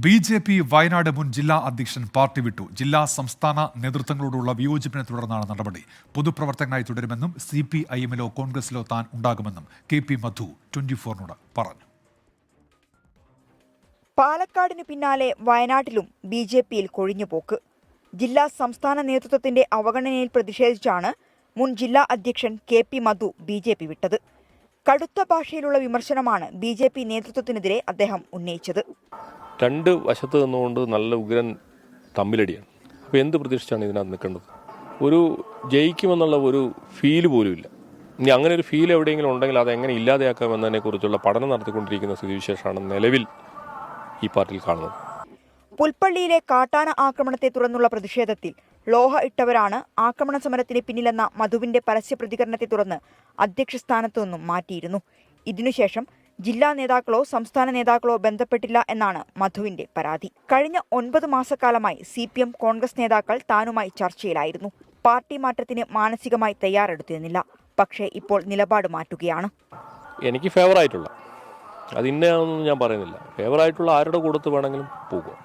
BJP. Wayanad മുൻ ജില്ലാ അധ്യക്ഷൻ പാർട്ടി വിട്ടു. ജില്ലാ സംസ്ഥാന നേതൃത്വങ്ങളോടുള്ള വിയോജിപ്പിനെ തുടർന്നാണ് നടപടി. പൊതുപ്രവർത്തകനായി തുടരുമെന്നും CPIM-ലോ കോൺഗ്രസിലോ താൻ ഉണ്ടാകുമെന്നും KP മധു 24-നോട് പറഞ്ഞു. പാലക്കാടിന് പിന്നാലെ വയനാട്ടിലും BJP-യിൽ കൊഴിഞ്ഞുപോക്ക്. ജില്ലാ സംസ്ഥാന നേതൃത്വത്തിന്റെ അവഗണനയിൽ പ്രതിഷേധിച്ചാണ് മുൻ ജില്ലാ അധ്യക്ഷൻ KP മധു BJP വിട്ടത്. കടുത്ത ഭാഷയിലുള്ള വിമർശനമാണ് BJP നേതൃത്വത്തിനെതിരെ അദ്ദേഹം ഉന്നയിച്ചത്. രണ്ട് വശത്ത് നിന്നുകൊണ്ട് നല്ല ഉഗ്രൻ തമ്മിലടിയാണ്. അപ്പോൾ എന്ത് പ്രതീക്ഷിച്ചാണ് ഇതിനകത്ത് നിൽക്കേണ്ടത്? ഒരു ജയിക്കുമെന്നുള്ള ഒരു ഫീല് പോലും ഇല്ല. ഇനി അങ്ങനെ ഒരു ഫീൽ എവിടെയെങ്കിലും ഉണ്ടെങ്കിൽ അതെങ്ങനെ ഇല്ലാതെയാക്കാമെന്നതിനെക്കുറിച്ചുള്ള പഠനം നടത്തിക്കൊണ്ടിരിക്കുന്ന സ്ഥിതിവിശേഷമാണ് നിലവിൽ ഈ പാർട്ടിയിൽ കാണുന്നത്. പുൽപ്പള്ളിയിലെ കാട്ടാന ആക്രമണത്തെ തുടർന്നുള്ള പ്രതിഷേധത്തിൽ ലോഹ ഇട്ടവരാണ് ആക്രമണ സമരത്തിന് പിന്നിലെന്ന മധുവിന്റെ പരസ്യ പ്രതികരണത്തെ തുടർന്ന് അധ്യക്ഷ സ്ഥാനത്തു നിന്നും മാറ്റിയിരുന്നു. ഇതിനുശേഷം ജില്ലാ നേതാക്കളോ സംസ്ഥാന നേതാക്കളോ ബന്ധപ്പെട്ടില്ല എന്നാണ് മധുവിന്റെ പരാതി. കഴിഞ്ഞ 9 മാസക്കാലമായി CPM കോൺഗ്രസ് നേതാക്കൾ താനുമായി ചർച്ചയിലായിരുന്നു. പാർട്ടി മാറ്റത്തിന് മാനസികമായി തയ്യാറെടുത്തിരുന്നില്ല. പക്ഷേ ഇപ്പോൾ നിലപാട് മാറ്റുകയാണ്. എനിക്ക് ഫേവറായിട്ടുള്ള അത് ഇന്നയാണെന്നൊന്നും ഞാൻ പറയുന്നില്ല. ഫേവറായിട്ടുള്ള ആരുടെ കൂടത്ത് വേണമെങ്കിലും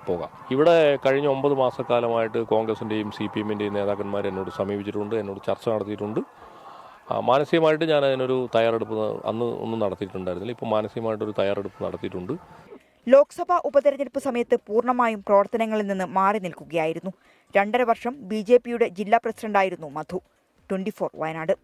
പോകാം. ഇവിടെ കഴിഞ്ഞ 9 മാസക്കാലമായിട്ട് കോൺഗ്രസിൻ്റെയും CPM-ൻ്റെയും നേതാക്കന്മാർ എന്നോട് സമീപിച്ചിട്ടുണ്ട്, എന്നോട് ചർച്ച നടത്തിയിട്ടുണ്ട്. മാനസികമായിട്ട് ഞാൻ അതിനൊരു തയ്യാറെടുപ്പ് അന്ന് ഒന്നും നടത്തിയിട്ടുണ്ടായിരുന്നില്ല. ഇപ്പോൾ മാനസികമായിട്ടൊരു തയ്യാറെടുപ്പ് നടത്തിയിട്ടുണ്ട്. ലോക്സഭാ ഉപതെരഞ്ഞെടുപ്പ് സമയത്ത് പൂർണ്ണമായും പ്രവർത്തനങ്ങളിൽ നിന്ന് മാറി നിൽക്കുകയായിരുന്നു. 2.5 വർഷം BJP-യുടെ ജില്ലാ പ്രസിഡന്റായിരുന്നു മധു. 24 വയനാട്.